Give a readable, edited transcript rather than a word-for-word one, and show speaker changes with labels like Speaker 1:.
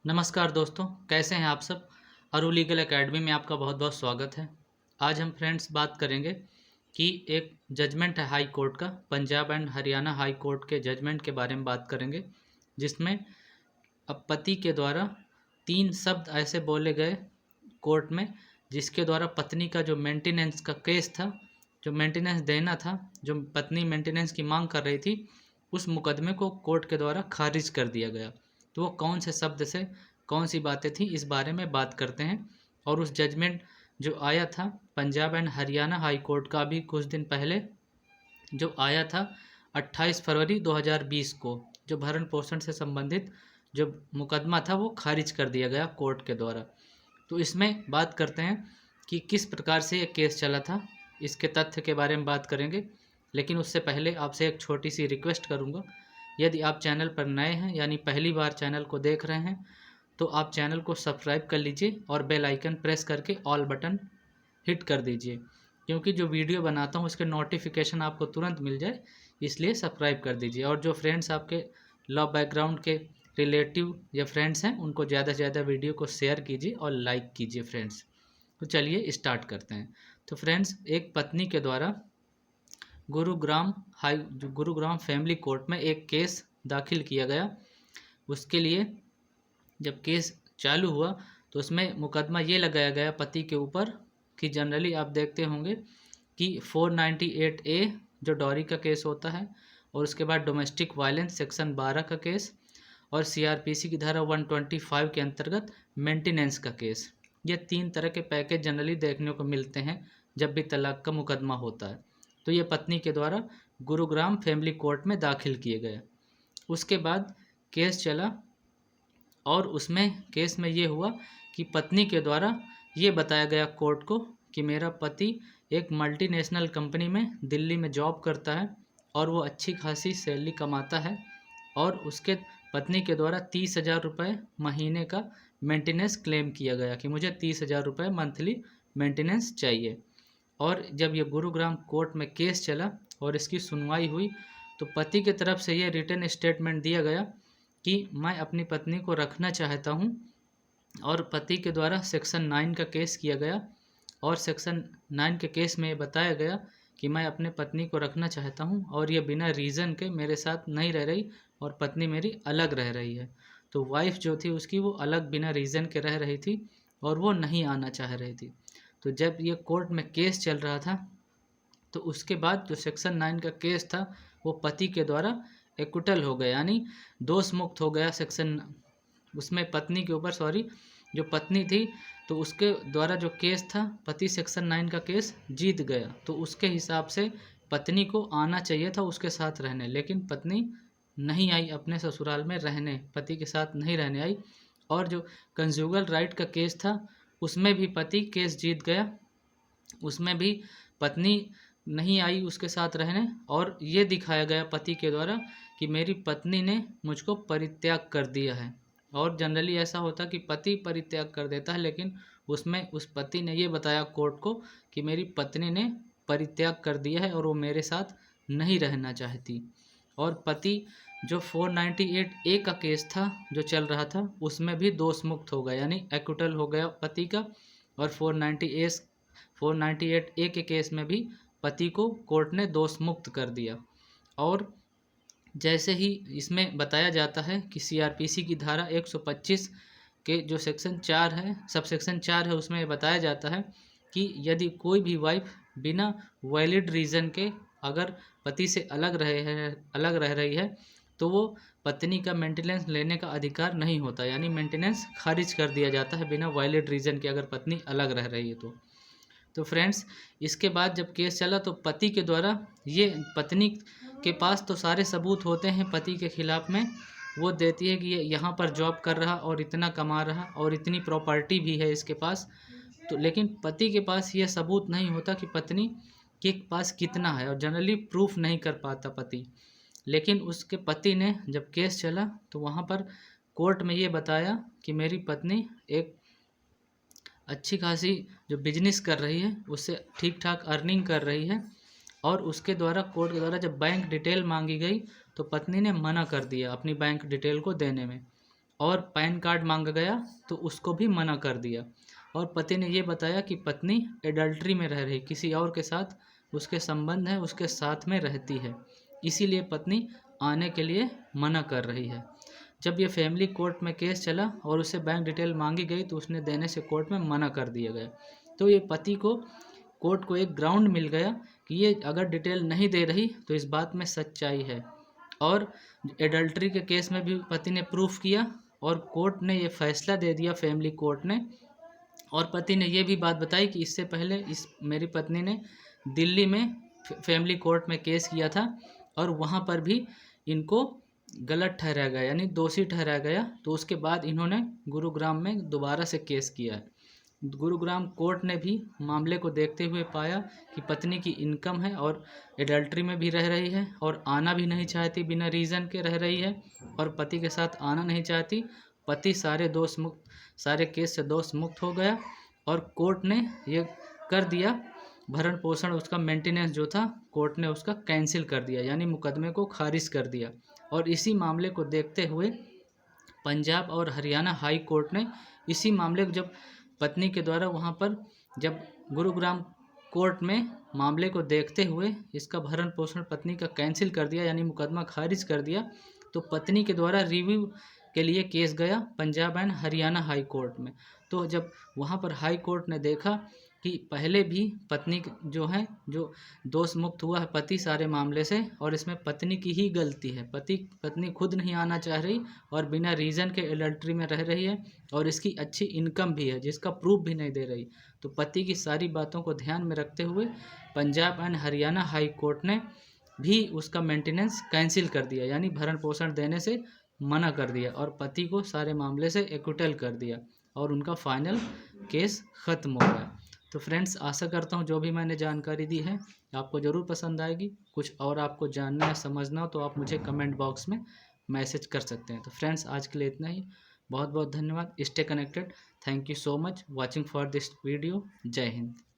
Speaker 1: नमस्कार दोस्तों, कैसे हैं आप सब। अरु लीगल एकेडमी में आपका बहुत बहुत स्वागत है। आज हम फ्रेंड्स बात करेंगे कि एक जजमेंट है हाई कोर्ट का, Punjab and Haryana high court के जजमेंट के बारे में बात करेंगे, जिसमें अब पति के द्वारा 3 शब्द ऐसे बोले गए कोर्ट में, जिसके द्वारा पत्नी का जो मेंटेनेंस का केस था, जो मेंटेनेंस देना था, जो पत्नी मेंटेनेंस की मांग कर रही थी, उस मुकदमे को कोर्ट के द्वारा खारिज कर दिया गया। तो वो कौन से शब्द से कौन सी बातें थी, इस बारे में बात करते हैं। और उस जजमेंट जो आया था Punjab and Haryana high court का, अभी कुछ दिन पहले जो आया था 28 फरवरी 2020 को, जो भरण पोषण से संबंधित जो मुकदमा था वो खारिज कर दिया गया कोर्ट के द्वारा। तो इसमें बात करते हैं कि किस प्रकार से ये केस चला था, इसके तथ्य के बारे में बात करेंगे। लेकिन उससे पहले आपसे एक छोटी सी रिक्वेस्ट करूँगा, यदि आप चैनल पर नए हैं यानी पहली बार चैनल को देख रहे हैं, तो आप चैनल को सब्सक्राइब कर लीजिए और बेल आइकन प्रेस करके ऑल बटन हिट कर दीजिए, क्योंकि जो वीडियो बनाता हूँ उसके नोटिफिकेशन आपको तुरंत मिल जाए, इसलिए सब्सक्राइब कर दीजिए। और जो फ्रेंड्स आपके लॉ बैकग्राउंड के रिलेटिव या फ्रेंड्स हैं, उनको ज़्यादा से ज़्यादा वीडियो को शेयर कीजिए और लाइक कीजिए फ्रेंड्स। तो चलिए स्टार्ट करते हैं। तो फ्रेंड्स, एक पत्नी के द्वारा गुरुग्राम फैमिली कोर्ट में एक केस दाखिल किया गया। उसके लिए जब केस चालू हुआ तो उसमें मुकदमा ये लगाया गया पति के ऊपर कि जनरली आप देखते होंगे कि 498A जो डॉरी का केस होता है, और उसके बाद डोमेस्टिक वायलेंस सेक्शन 12 का केस, और CRPC की धारा 125 के अंतर्गत मेंटेनेंस का केस, ये 3 तरह के पैकेज जनरली देखने को मिलते हैं जब भी तलाक का मुकदमा होता है। तो ये पत्नी के द्वारा गुरुग्राम फैमिली कोर्ट में दाखिल किए गए। उसके बाद केस चला और उसमें केस में ये हुआ कि पत्नी के द्वारा ये बताया गया कोर्ट को कि मेरा पति एक मल्टीनेशनल कंपनी में दिल्ली में जॉब करता है और वो अच्छी खासी सैलरी कमाता है, और उसके पत्नी के द्वारा 30,000 रुपये महीने का मेंटेनेंस क्लेम किया गया कि मुझे 30,000 रुपये मंथली मेंटेनेंस चाहिए। और जब ये गुरुग्राम कोर्ट में केस चला और इसकी सुनवाई हुई, तो पति की तरफ से ये रिटन स्टेटमेंट दिया गया कि मैं अपनी पत्नी को रखना चाहता हूँ, और पति के द्वारा सेक्शन 9 का केस किया गया, और सेक्शन 9 के केस में बताया गया कि मैं अपने पत्नी को रखना चाहता हूँ और ये बिना रीज़न के मेरे साथ नहीं रह रही, और पत्नी मेरी अलग रह रही है। तो वाइफ जो थी उसकी, वो अलग बिना रीज़न के रह रही थी और वो नहीं आना चाह रही थी। तो जब ये कोर्ट में केस चल रहा था, तो उसके बाद जो सेक्शन 9 का केस था वो पति के द्वारा एक्विटल हो गया, यानी दोष मुक्त हो गया। सेक्शन उसमें पत्नी के ऊपर, सॉरी, जो पत्नी थी तो उसके द्वारा जो केस था, पति सेक्शन 9 का केस जीत गया। तो उसके हिसाब से पत्नी को आना चाहिए था उसके साथ रहने, लेकिन पत्नी नहीं आई अपने ससुराल में रहने, पति के साथ नहीं रहने आई। और जो कंज्यूगल राइट का केस था उसमें भी पति केस जीत गया, उसमें भी पत्नी नहीं आई उसके साथ रहने, और ये दिखाया गया पति के द्वारा कि मेरी पत्नी ने मुझको परित्याग कर दिया है। और जनरली ऐसा होता कि पति परित्याग कर देता है, लेकिन उसमें उस पति ने ये बताया कोर्ट को कि मेरी पत्नी ने परित्याग कर दिया है और वो मेरे साथ नहीं रहना चाहती। और पति जो 498A का केस था जो चल रहा था, उसमें भी दोष मुक्त हो गया, यानी एक्विटल हो गया पति का। और 498A के केस में भी पति को कोर्ट ने दोष मुक्त कर दिया। और जैसे ही इसमें बताया जाता है कि CRPC की धारा 125 के जो सेक्शन 4 है, सब सेक्शन 4 है, उसमें बताया जाता है कि यदि कोई भी वाइफ बिना वैलिड रीज़न के अगर पति से अलग रह रही है, तो वो पत्नी का मेंटेनेंस लेने का अधिकार नहीं होता, यानी मेंटेनेंस खारिज कर दिया जाता है बिना वैलिड रीज़न के, अगर पत्नी अलग रह रही है तो फ्रेंड्स, इसके बाद जब केस चला तो पति के द्वारा, ये पत्नी के पास तो सारे सबूत होते हैं पति के खिलाफ में, वो देती है कि ये यहाँ पर जॉब कर रहा और इतना कमा रहा और इतनी प्रॉपर्टी भी है इसके पास। तो लेकिन पति के पास ये सबूत नहीं होता कि पत्नी के पास कितना है, और जनरली प्रूफ नहीं कर पाता पति। लेकिन उसके पति ने जब केस चला तो वहाँ पर कोर्ट में ये बताया कि मेरी पत्नी एक अच्छी खासी जो बिजनेस कर रही है, उससे ठीक ठाक अर्निंग कर रही है, और उसके द्वारा कोर्ट के द्वारा जब बैंक डिटेल मांगी गई तो पत्नी ने मना कर दिया अपनी बैंक डिटेल को देने में। और पैन कार्ड मांगा गया तो उसको भी मना कर दिया। और पति ने ये बताया कि पत्नी एडल्ट्री में रह रही, किसी और के साथ उसके संबंध है, उसके साथ में रहती है, इसीलिए पत्नी आने के लिए मना कर रही है। जब ये फैमिली कोर्ट में केस चला और उसे बैंक डिटेल मांगी गई तो उसने देने से कोर्ट में मना कर दिया गया। तो ये पति को कोर्ट को एक ग्राउंड मिल गया कि ये अगर डिटेल नहीं दे रही तो इस बात में सच्चाई है। और एडल्ट्री के केस में भी पति ने प्रूफ किया और कोर्ट ने ये फैसला दे दिया, फैमिली कोर्ट ने। और पति ने ये भी बात बताई कि इससे पहले मेरी पत्नी ने दिल्ली में फैमिली कोर्ट में केस किया था और वहाँ पर भी इनको गलत ठहराया गया, यानी दोषी ठहराया गया। तो उसके बाद इन्होंने गुरुग्राम में दोबारा से केस किया है। गुरुग्राम कोर्ट ने भी मामले को देखते हुए पाया कि पत्नी की इनकम है और एडल्ट्री में भी रह रही है और आना भी नहीं चाहती, बिना रीज़न के रह रही है और पति के साथ आना नहीं चाहती। पति सारे केस से दोष मुक्त हो गया और कोर्ट ने ये कर दिया, भरण पोषण उसका मेंटेनेंस जो था कोर्ट ने उसका कैंसिल कर दिया, यानी मुकदमे को खारिज कर दिया। और इसी मामले को देखते हुए पंजाब और हरियाणा हाई कोर्ट ने इसी मामले को, जब पत्नी के द्वारा वहाँ पर जब गुरुग्राम कोर्ट में मामले को देखते हुए इसका भरण पोषण पत्नी का कैंसिल कर दिया, यानी मुकदमा खारिज कर दिया, तो पत्नी के द्वारा रिव्यू के लिए केस गया Punjab and Haryana high court में। तो जब वहाँ पर हाई कोर्ट ने देखा कि पहले भी पत्नी जो है जो दोष मुक्त हुआ है पति सारे मामले से, और इसमें पत्नी की ही गलती है, पत्नी खुद नहीं आना चाह रही और बिना रीज़न के एडल्ट्री में रह रही है और इसकी अच्छी इनकम भी है जिसका प्रूफ भी नहीं दे रही। तो पति की सारी बातों को ध्यान में रखते हुए Punjab and Haryana high court ने भी उसका मेंटेनेंस कैंसिल कर दिया, यानी भरण पोषण देने से मना कर दिया और पति को सारे मामले से एक्विटल कर दिया और उनका फाइनल केस ख़त्म हो गया। तो फ्रेंड्स, आशा करता हूँ जो भी मैंने जानकारी दी है आपको ज़रूर पसंद आएगी। कुछ और आपको जानना या समझना हो तो आप मुझे कमेंट बॉक्स में मैसेज कर सकते हैं। तो फ्रेंड्स, आज के लिए इतना ही। बहुत बहुत धन्यवाद। Stay connected. Thank you so much watching for this video. जय हिंद।